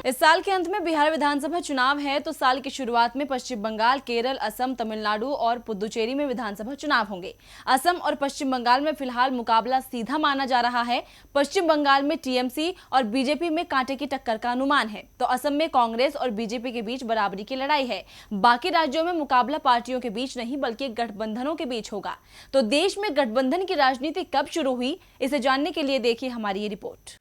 इस साल के अंत में बिहार विधानसभा चुनाव है, तो साल की शुरुआत में पश्चिम बंगाल, केरल, असम, तमिलनाडु और पुदुचेरी में विधानसभा चुनाव होंगे। असम और पश्चिम बंगाल में फिलहाल मुकाबला सीधा माना जा रहा है। पश्चिम बंगाल में टीएमसी और बीजेपी में कांटे की टक्कर का अनुमान है, तो असम में कांग्रेस और बीजेपी के बीच बराबरी की लड़ाई है। बाकी राज्यों में मुकाबला पार्टियों के बीच नहीं बल्कि गठबंधनों के बीच होगा। तो देश में गठबंधन की राजनीति कब शुरू हुई, इसे जानने के लिए देखिए हमारी ये रिपोर्ट।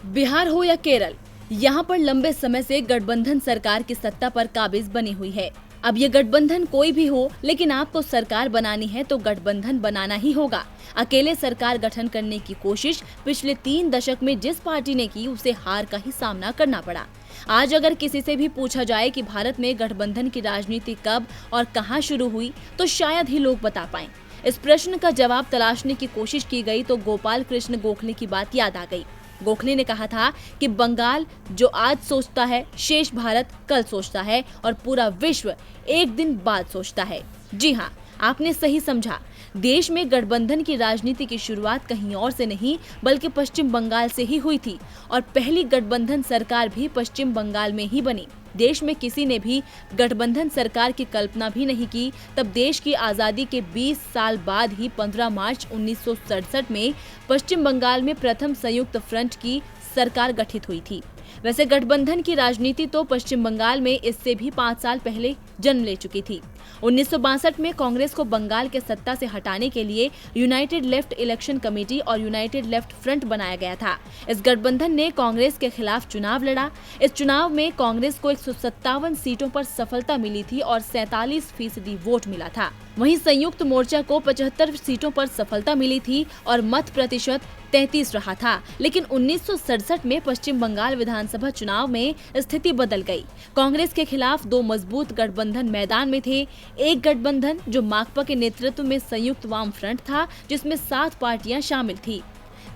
बिहार हो या केरल, यहाँ पर लंबे समय से गठबंधन सरकार की सत्ता पर काबिज बनी हुई है। अब ये गठबंधन कोई भी हो, लेकिन आपको सरकार बनानी है तो गठबंधन बनाना ही होगा। अकेले सरकार गठन करने की कोशिश पिछले 3 दशक में जिस पार्टी ने की, उसे हार का ही सामना करना पड़ा। आज अगर किसी से भी पूछा जाए कि भारत में गठबंधन की राजनीति कब और कहां शुरू हुई, तो शायद ही लोग बता पाएं। इस प्रश्न का जवाब तलाशने की कोशिश की गई तो गोपाल कृष्ण गोखले की बात याद आ गई। गोखले ने कहा था कि बंगाल जो आज सोचता है, शेष भारत कल सोचता है और पूरा विश्व एक दिन बाद सोचता है। जी हाँ, आपने सही समझा। देश में गठबंधन की राजनीति की शुरुआत कहीं और से नहीं बल्कि पश्चिम बंगाल से ही हुई थी और पहली गठबंधन सरकार भी पश्चिम बंगाल में ही बनी। देश में किसी ने भी गठबंधन सरकार की कल्पना भी नहीं की। तब देश की आजादी के 20 साल बाद ही 15 मार्च 1967 में पश्चिम बंगाल में प्रथम संयुक्त फ्रंट की सरकार गठित हुई थी। वैसे गठबंधन की राजनीति तो पश्चिम बंगाल में इससे भी 5 साल पहले जन्म ले चुकी थी। 1962 में कांग्रेस को बंगाल के सत्ता से हटाने के लिए यूनाइटेड लेफ्ट इलेक्शन कमेटी और यूनाइटेड लेफ्ट फ्रंट बनाया गया था। इस गठबंधन ने कांग्रेस के खिलाफ चुनाव लड़ा। इस चुनाव में कांग्रेस को 157 सीटों पर सफलता मिली थी और 47% वोट मिला था। वहीं संयुक्त मोर्चा को 75 सीटों पर सफलता मिली थी और मत प्रतिशत 33 रहा था। लेकिन 1967 में पश्चिम बंगाल विधानसभा चुनाव में स्थिति बदल गई। कांग्रेस के खिलाफ 2 मजबूत गठबंधन मैदान में थे। एक गठबंधन जो माकपा के नेतृत्व में संयुक्त वाम फ्रंट था, जिसमें 7 पार्टियां शामिल थी,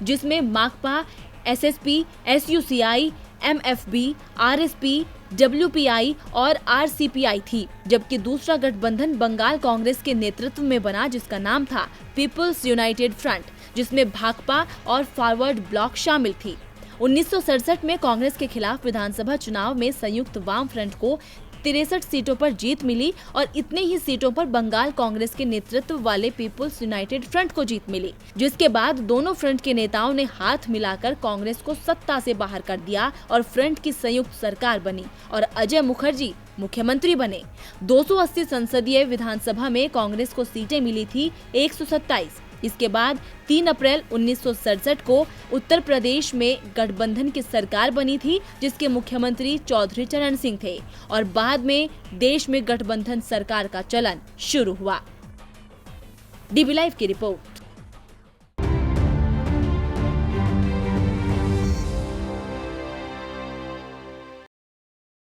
जिसमें माकपा, एसएसपी, एसयूसीआई, एमएफबी, आरएसपी, डब्ल्यूपीआई और आरसीपीआई थी। जबकि दूसरा गठबंधन बंगाल कांग्रेस के नेतृत्व में बना, जिसका नाम था पीपुल्स यूनाइटेड फ्रंट, जिसमें भाकपा और फॉरवर्ड ब्लॉक शामिल थी। 1967 में कांग्रेस के खिलाफ विधानसभा चुनाव में संयुक्त वाम फ्रंट को 63 सीटों पर जीत मिली और इतने ही सीटों पर बंगाल कांग्रेस के नेतृत्व वाले पीपुल्स यूनाइटेड फ्रंट को जीत मिली, जिसके बाद दोनों फ्रंट के नेताओं ने हाथ मिलाकर कांग्रेस को सत्ता से बाहर कर दिया और फ्रंट की संयुक्त सरकार बनी और अजय मुखर्जी मुख्यमंत्री बने। 280 संसदीय विधानसभा में कांग्रेस को सीटें मिली थी 127। इसके बाद 3 अप्रैल 1967 को उत्तर प्रदेश में गठबंधन की सरकार बनी थी, जिसके मुख्यमंत्री चौधरी चरण सिंह थे और बाद में देश में गठबंधन सरकार का चलन शुरू हुआ। डीबी लाइव की रिपोर्ट।